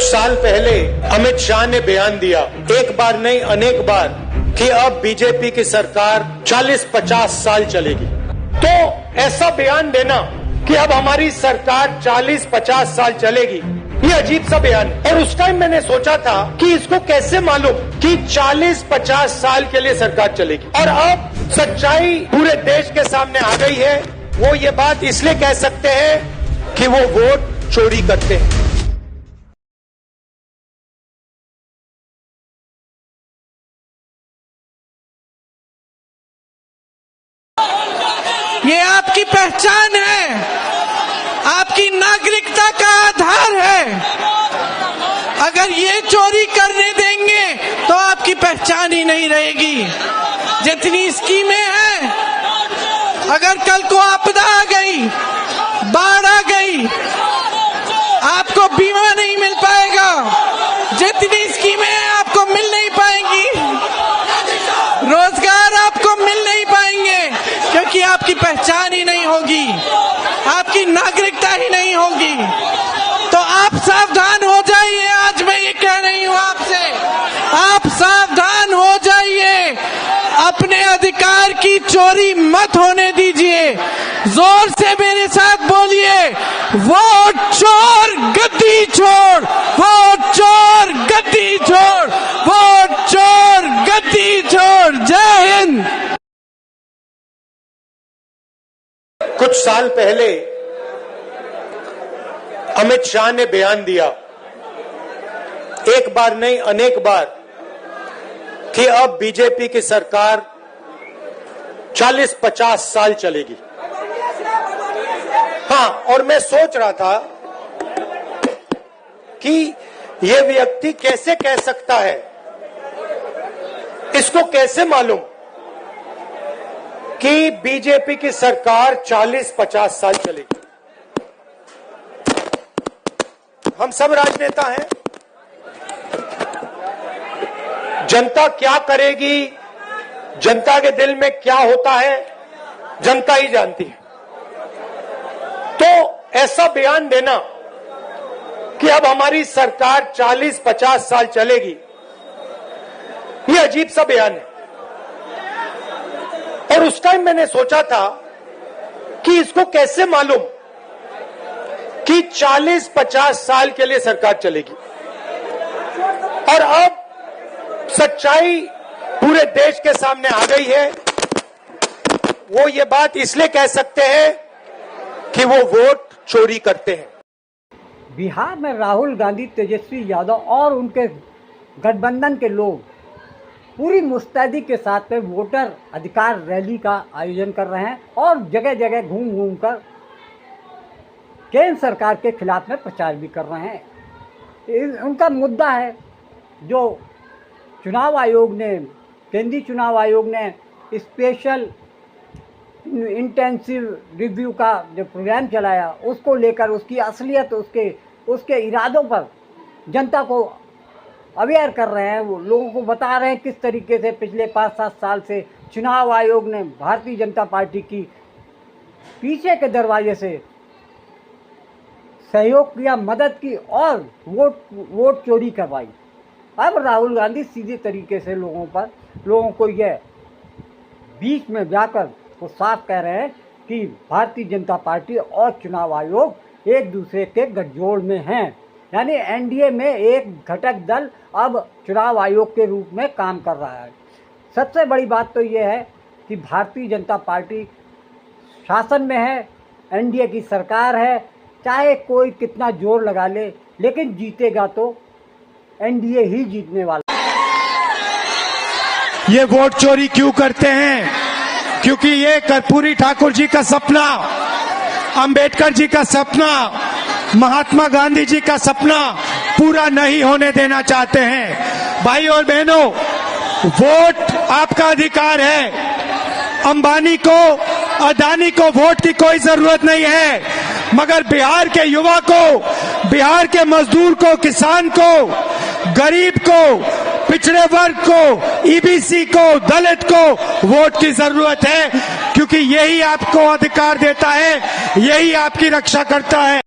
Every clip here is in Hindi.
साल पहले अमित शाह ने बयान दिया, एक बार नहीं अनेक बार, कि अब बीजेपी की सरकार 40-50 साल चलेगी। तो ऐसा बयान देना कि अब हमारी सरकार 40-50 साल चलेगी, ये अजीब सा बयान है। और उस टाइम मैंने सोचा था कि इसको कैसे मालूम कि 40-50 साल के लिए सरकार चलेगी। और अब सच्चाई पूरे देश के सामने आ गई है। वो ये बात इसलिए कह सकते हैं कि वो वोट चोरी करते हैं। ये आपकी पहचान है, आपकी नागरिकता का आधार है। अगर ये चोरी करने देंगे तो आपकी पहचान ही नहीं रहेगी। जितनी स्कीमें हैं, अगर कल को आपदा आ गई, बाढ़ आ गई, आपको बीमा नहीं मिल पाएगा। जितनी स्कीमें हैं आपको मिल नहीं पाएंगी, रोजगार आपको मिल नहीं पाएंगे, क्योंकि आपकी पहचान ही नहीं होगी, आपकी नागरिकता ही नहीं होगी। तो आप सावधान हो जाइए। आज मैं ये कह रही हूं आपसे, आप सावधान हो जाइए। अपने अधिकार की चोरी मत होने दीजिए। जोर से मेरे साथ बोलिए, वोट चोर गद्दी छोड़, वोट चोर गद्दी छोड़, वोट चोर गद्दी छोड़। जय हिंद। कुछ साल पहले अमित शाह ने बयान दिया, एक बार नहीं अनेक बार, कि अब बीजेपी की सरकार 40-50 साल चलेगी। हाँ, और मैं सोच रहा था कि यह व्यक्ति कैसे कह सकता है, इसको कैसे मालूम कि बीजेपी की सरकार 40-50 साल चलेगी। हम सब राजनेता हैं, जनता क्या करेगी, जनता के दिल में क्या होता है, जनता ही जानती है। तो ऐसा बयान देना कि अब हमारी सरकार 40-50 साल चलेगी, ये अजीब सा बयान है। और उस टाइम मैंने सोचा था कि इसको कैसे मालूम कि 40-50 साल के लिए सरकार चलेगी। और अब सच्चाई पूरे देश के सामने आ गई है। वो ये बात इसलिए कह सकते हैं कि वो वोट चोरी करते हैं। बिहार में राहुल गांधी, तेजस्वी यादव और उनके गठबंधन के लोग पूरी मुस्तैदी के साथ में वोटर अधिकार रैली का आयोजन कर रहे हैं और जगह जगह घूम घूम कर केंद्र सरकार के खिलाफ में प्रचार भी कर रहे हैं। उनका मुद्दा है जो चुनाव आयोग ने, केंद्रीय चुनाव आयोग ने स्पेशल इंटेंसिव रिव्यू का जो प्रोग्राम चलाया, उसको लेकर उसकी असलियत, उसके इरादों पर जनता को अवेयर कर रहे हैं। वो लोगों को बता रहे हैं किस तरीके से पिछले 5-7 साल से चुनाव आयोग ने भारतीय जनता पार्टी की पीछे के दरवाजे से सहयोग किया, मदद की और वोट चोरी करवाई। अब राहुल गांधी सीधे तरीके से लोगों को यह बीच में जाकर वो साफ कह रहे हैं कि भारतीय जनता पार्टी और चुनाव आयोग एक दूसरे के गठजोड़ में हैं। यानी एनडीए में एक घटक दल अब चुनाव आयोग के रूप में काम कर रहा है। सबसे बड़ी बात तो यह है कि भारतीय जनता पार्टी शासन में है, एनडीए की सरकार है, चाहे कोई कितना जोर लगा ले, लेकिन जीतेगा तो एनडीए ही जीतने वाला। ये वोट चोरी क्यों करते हैं? क्योंकि ये कर्पूरी ठाकुर जी का सपना, अंबेडकर जी का सपना, महात्मा गांधी जी का सपना पूरा नहीं होने देना चाहते हैं। भाई और बहनों, वोट आपका अधिकार है। अंबानी को, अदानी को वोट की कोई जरूरत नहीं है, मगर बिहार के युवा को, बिहार के मजदूर को, किसान को, गरीब को, पिछड़े वर्ग को, ईबीसी को, दलित को वोट की जरूरत है, क्योंकि यही आपको अधिकार देता है, यही आपकी रक्षा करता है।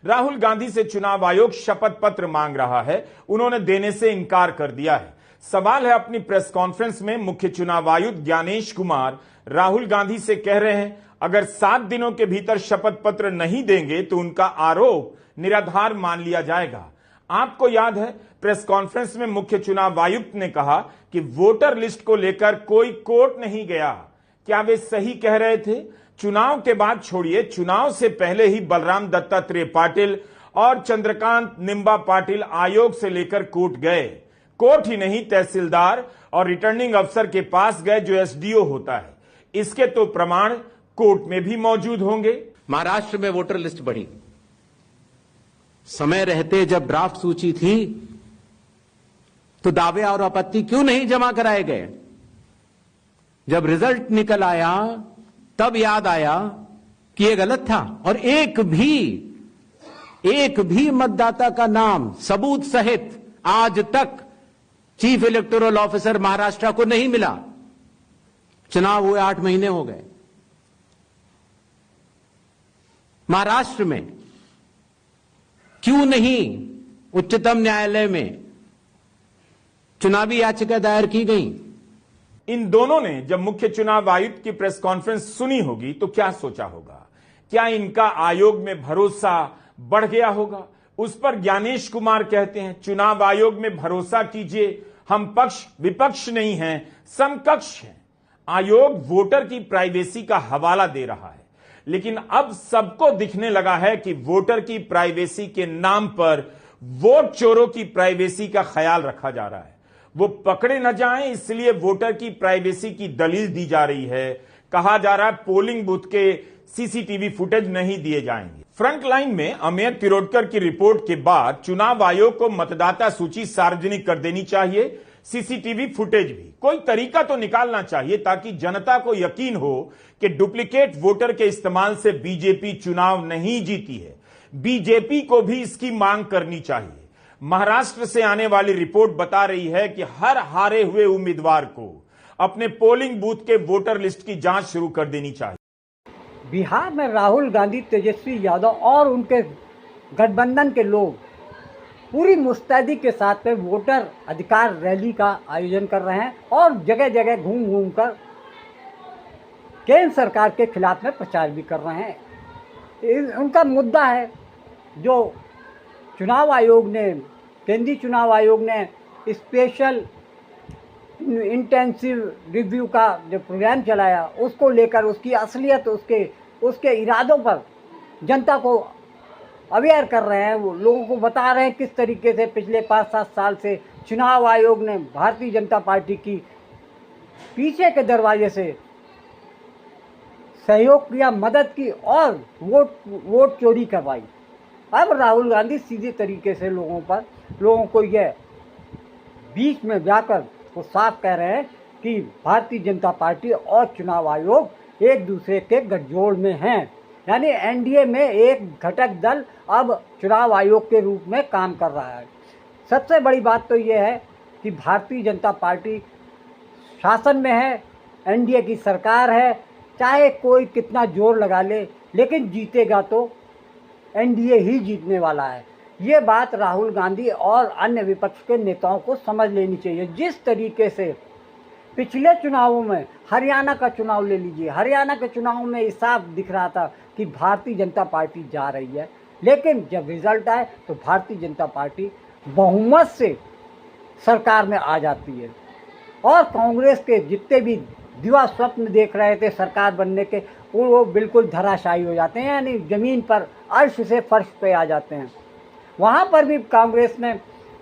राहुल गांधी से चुनाव आयोग शपथ पत्र मांग रहा है, उन्होंने देने से इनकार कर दिया है। सवाल है, अपनी प्रेस कॉन्फ्रेंस में मुख्य चुनाव आयुक्त ज्ञानेश कुमार राहुल गांधी से कह रहे हैं अगर 7 दिनों के भीतर शपथ पत्र नहीं देंगे तो उनका आरोप निराधार मान लिया जाएगा। आपको याद है, प्रेस कॉन्फ्रेंस में मुख्य चुनाव आयुक्त ने कहा कि वोटर लिस्ट को लेकर कोई कोर्ट नहीं गया। क्या वे सही कह रहे थे? चुनाव के बाद छोड़िए, चुनाव से पहले ही बलराम दत्तात्रेय पाटिल और चंद्रकांत निंबा पाटिल आयोग से लेकर कोर्ट गए। कोर्ट ही नहीं, तहसीलदार और रिटर्निंग अफसर के पास गए जो एसडीओ होता है। इसके तो प्रमाण कोर्ट में भी मौजूद होंगे। महाराष्ट्र में वोटर लिस्ट बढ़ी, समय रहते जब ड्राफ्ट सूची थी तो दावे और आपत्ति क्यों नहीं जमा कराए गए? जब रिजल्ट निकल आया तब याद आया कि यह गलत था और एक भी मतदाता का नाम सबूत सहित आज तक चीफ इलेक्टोरल ऑफिसर महाराष्ट्र को नहीं मिला। चुनाव हुए 8 महीने हो गए। महाराष्ट्र में क्यों नहीं उच्चतम न्यायालय में चुनावी याचिका दायर की गई? इन दोनों ने जब मुख्य चुनाव आयुक्त की प्रेस कॉन्फ्रेंस सुनी होगी तो क्या सोचा होगा? क्या इनका आयोग में भरोसा बढ़ गया होगा? उस पर ज्ञानेश कुमार कहते हैं, चुनाव आयोग में भरोसा कीजिए, हम पक्ष विपक्ष नहीं हैं, समकक्ष हैं। आयोग वोटर की प्राइवेसी का हवाला दे रहा है, लेकिन अब सबको दिखने लगा है कि वोटर की प्राइवेसी के नाम पर वोट चोरों की प्राइवेसी का ख्याल रखा जा रहा है। वो पकड़े न जाएं, इसलिए वोटर की प्राइवेसी की दलील दी जा रही है। कहा जा रहा है पोलिंग बूथ के सीसीटीवी फुटेज नहीं दिए जाएंगे। फ्रंट लाइन में अमेय तिरोडकर की रिपोर्ट के बाद चुनाव आयोग को मतदाता सूची सार्वजनिक कर देनी चाहिए, सीसीटीवी फुटेज भी। कोई तरीका तो निकालना चाहिए ताकि जनता को यकीन हो कि डुप्लीकेट वोटर के इस्तेमाल से बीजेपी चुनाव नहीं जीती है। बीजेपी को भी इसकी मांग करनी चाहिए। महाराष्ट्र से आने वाली रिपोर्ट बता रही है कि हर हारे हुए उम्मीदवार को अपने पोलिंग बूथ के वोटर लिस्ट की जांच शुरू कर देनी चाहिए। बिहार में राहुल गांधी, तेजस्वी यादव और उनके गठबंधन के लोग पूरी मुस्तैदी के साथ में वोटर अधिकार रैली का आयोजन कर रहे हैं और जगह जगह घूम घूम कर केंद्र सरकार के खिलाफ में प्रचार भी कर रहे हैं। उनका मुद्दा है जो चुनाव आयोग ने, केंद्रीय चुनाव आयोग ने स्पेशल इंटेंसिव रिव्यू का जो प्रोग्राम चलाया, उसको लेकर उसकी असलियत, उसके इरादों पर जनता को अवेयर कर रहे हैं। वो लोगों को बता रहे हैं किस तरीके से पिछले 5-7 साल से चुनाव आयोग ने भारतीय जनता पार्टी की पीछे के दरवाजे से सहयोग किया, मदद की और वोट चोरी करवाई। अब राहुल गांधी सीधे तरीके से लोगों को यह बीच में जाकर वो साफ कह रहे हैं कि भारतीय जनता पार्टी और चुनाव आयोग एक दूसरे के गठजोड़ में हैं। यानी एनडीए में एक घटक दल अब चुनाव आयोग के रूप में काम कर रहा है। सबसे बड़ी बात तो ये है कि भारतीय जनता पार्टी शासन में है, एनडीए की सरकार है, चाहे कोई कितना जोर लगा ले, लेकिन जीतेगा तो एनडीए ही जीतने वाला है। ये बात राहुल गांधी और अन्य विपक्ष के नेताओं को समझ लेनी चाहिए। जिस तरीके से पिछले चुनावों में, हरियाणा का चुनाव ले लीजिए, हरियाणा के चुनाव में साफ दिख रहा था कि भारतीय जनता पार्टी जा रही है, लेकिन जब रिजल्ट आए तो भारतीय जनता पार्टी बहुमत से सरकार में आ जाती है और कांग्रेस के जितने भी दिवा स्वप्न देख रहे थे सरकार बनने के, वो बिल्कुल धराशायी हो जाते हैं, यानी ज़मीन पर अर्श से फर्श पे आ जाते हैं। वहाँ पर भी कांग्रेस ने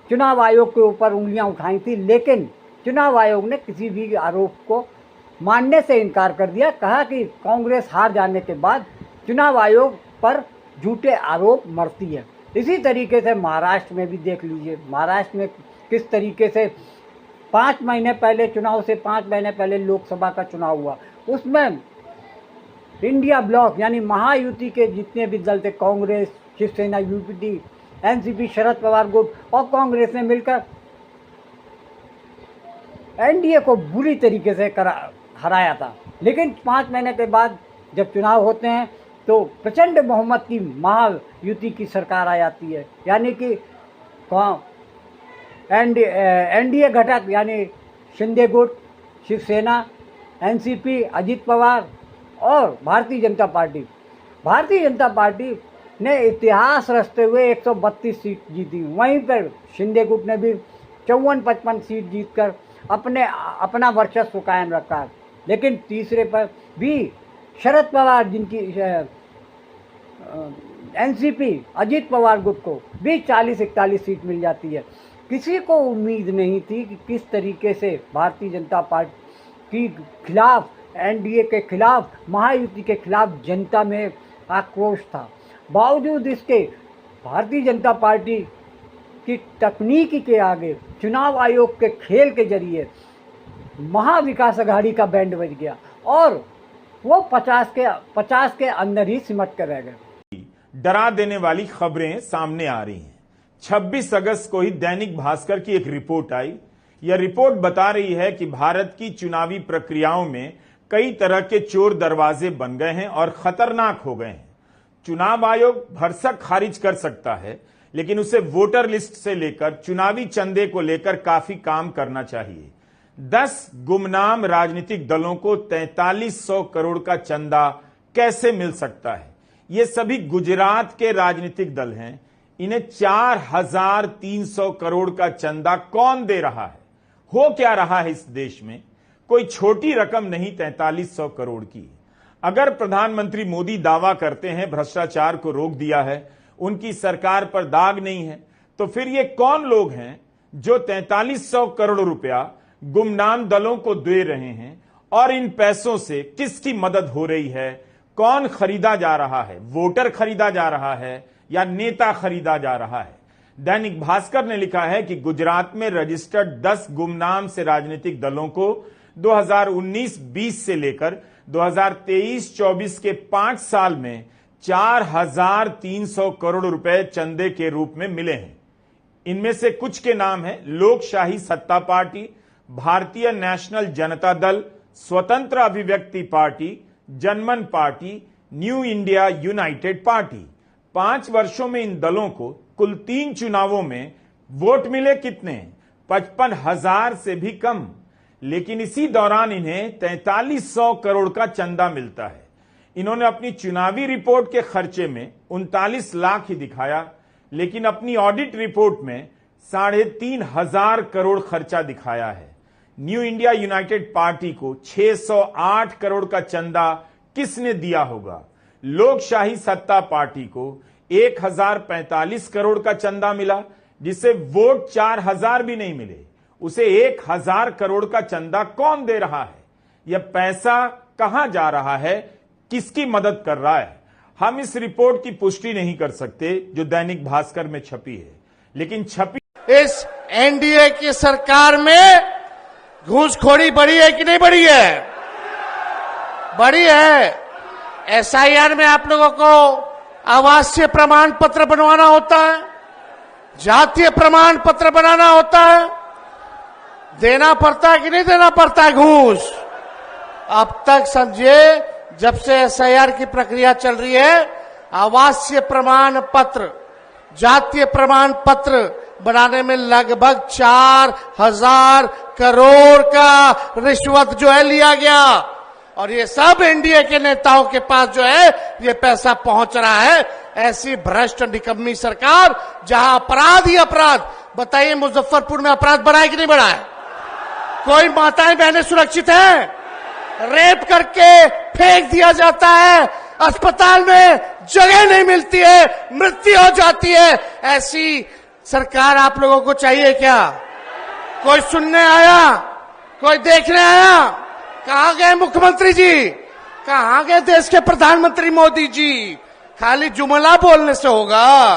चुनाव आयोग के ऊपर उंगलियां उठाई थी, लेकिन चुनाव आयोग ने किसी भी आरोप को मानने से इनकार कर दिया। कहा कि कांग्रेस हार जाने के बाद चुनाव आयोग पर झूठे आरोप मरती है। इसी तरीके से महाराष्ट्र में भी देख लीजिए, महाराष्ट्र में किस तरीके से 5 महीने पहले, चुनाव से 5 महीने पहले लोकसभा का चुनाव हुआ, उसमें इंडिया ब्लॉक यानी महायुति के जितने भी दल थे, कांग्रेस, शिवसेना, यूपीटी, एनसीपी, शरद पवार गुट और कांग्रेस ने मिलकर एनडीए को बुरी तरीके से हराया था। लेकिन 5 महीने के बाद जब चुनाव होते हैं तो प्रचंड बहुमत की महायुति की सरकार आ जाती है, यानी कि एनडीए घटक यानी शिंदे गुट, शिवसेना, एनसीपी, अजित पवार और भारतीय जनता पार्टी। भारतीय जनता पार्टी ने इतिहास रचते हुए 132 सीट जीती। वहीं पर शिंदे गुट ने भी 54-55 सीट जीतकर अपना वर्चस्व कायम रखा। लेकिन तीसरे पर भी शरद पवार, जिनकी एनसीपी, अजित पवार गुट को भी 40-41 सीट मिल जाती है। किसी को उम्मीद नहीं थी कि किस तरीके से भारतीय जनता पार्टी के खिलाफ, एनडीए के खिलाफ, महायुति के खिलाफ जनता में आक्रोश था। बावजूद इसके भारतीय जनता पार्टी की तकनीकी के आगे चुनाव आयोग के खेल के जरिए महाविकास अघाड़ी का बैंड बज गया और वो 50 के अंदर ही सिमट कर रह गए। डरा देने वाली खबरें सामने आ रही हैं। 26 अगस्त को ही दैनिक भास्कर की एक रिपोर्ट आई। यह रिपोर्ट बता रही है कि भारत की चुनावी प्रक्रियाओं में कई तरह के चोर दरवाजे बन गए हैं और खतरनाक हो गए हैं। चुनाव आयोग भरसक खारिज कर सकता है, लेकिन उसे वोटर लिस्ट से लेकर चुनावी चंदे को लेकर काफी काम करना चाहिए। 10 गुमनाम राजनीतिक दलों को 4300 करोड़ का चंदा कैसे मिल सकता है? ये सभी गुजरात के राजनीतिक दल हैं। इन्हें 4300 करोड़ का चंदा कौन दे रहा है? हो क्या रहा है इस देश में? कोई छोटी रकम नहीं 4300 करोड़ की। अगर प्रधानमंत्री मोदी दावा करते हैं भ्रष्टाचार को रोक दिया है, उनकी सरकार पर दाग नहीं है, तो फिर ये कौन लोग हैं जो 4300 करोड़ रुपया गुमनाम दलों को दे रहे हैं? और इन पैसों से किसकी मदद हो रही है? कौन खरीदा जा रहा है? वोटर खरीदा जा रहा है या नेता खरीदा जा रहा है? दैनिक भास्कर ने लिखा है कि गुजरात में रजिस्टर्ड 10 गुमनाम से राजनीतिक दलों को 2019-20 से लेकर 2023-24 के 5 साल में 4300 करोड़ रुपए चंदे के रूप में मिले हैं। इनमें से कुछ के नाम हैं लोकशाही सत्ता पार्टी, भारतीय नेशनल जनता दल, स्वतंत्र अभिव्यक्ति पार्टी, जनमन party, new India United party. 5 वर्षों में इन दलों को कुल 3 चुनावों में वोट मिले कितने? 55,000 से भी कम। लेकिन इसी दौरान इन्हें 4300 करोड़ का चंदा मिलता है। इन्होंने अपनी चुनावी रिपोर्ट के खर्चे में 39 लाख ही दिखाया, लेकिन अपनी ऑडिट रिपोर्ट में 3500 करोड़ खर्चा दिखाया है। न्यू इंडिया यूनाइटेड पार्टी को 608 करोड़ का चंदा किसने दिया होगा? लोकशाही सत्ता पार्टी को 1045 करोड़ का चंदा मिला, जिसे वोट 4000 भी नहीं मिले। उसे 1000 करोड़ का चंदा कौन दे रहा है? यह पैसा कहां जा रहा है? किसकी मदद कर रहा है? हम इस रिपोर्ट की पुष्टि नहीं कर सकते जो दैनिक भास्कर में छपी है, लेकिन छपी इस एनडीए की सरकार में घूसखोरी बढ़ी है कि नहीं बढ़ी है? बढ़ी है। एसआईआर में आप लोगों को आवासीय प्रमाण पत्र बनवाना होता है, जातीय प्रमाण पत्र बनाना होता है, देना पड़ता है कि नहीं देना पड़ता है घूस? अब तक समझिए, जब से एसआईआर की प्रक्रिया चल रही है, आवासीय प्रमाण पत्र, जातीय प्रमाण पत्र बनाने में लगभग 4000 करोड़ का रिश्वत जो है लिया गया। और ये सब एनडीए के नेताओं के पास जो है ये पैसा पहुंच रहा है। ऐसी भ्रष्ट निकम्मी सरकार, जहां अपराध ही अपराध। बताइए, मुजफ्फरपुर में अपराध बढ़ा है कि नहीं बढ़ा है? कोई माताएं बहनें सुरक्षित हैं? रेप करके फेंक दिया जाता है, अस्पताल में जगह नहीं मिलती है, मृत्यु हो जाती है। ऐसी सरकार आप लोगों को चाहिए क्या? कोई सुनने आया? कोई देखने आया? कहां गए मुख्यमंत्री जी? कहां गए देश के प्रधानमंत्री मोदी जी? खाली जुमला बोलने से होगा?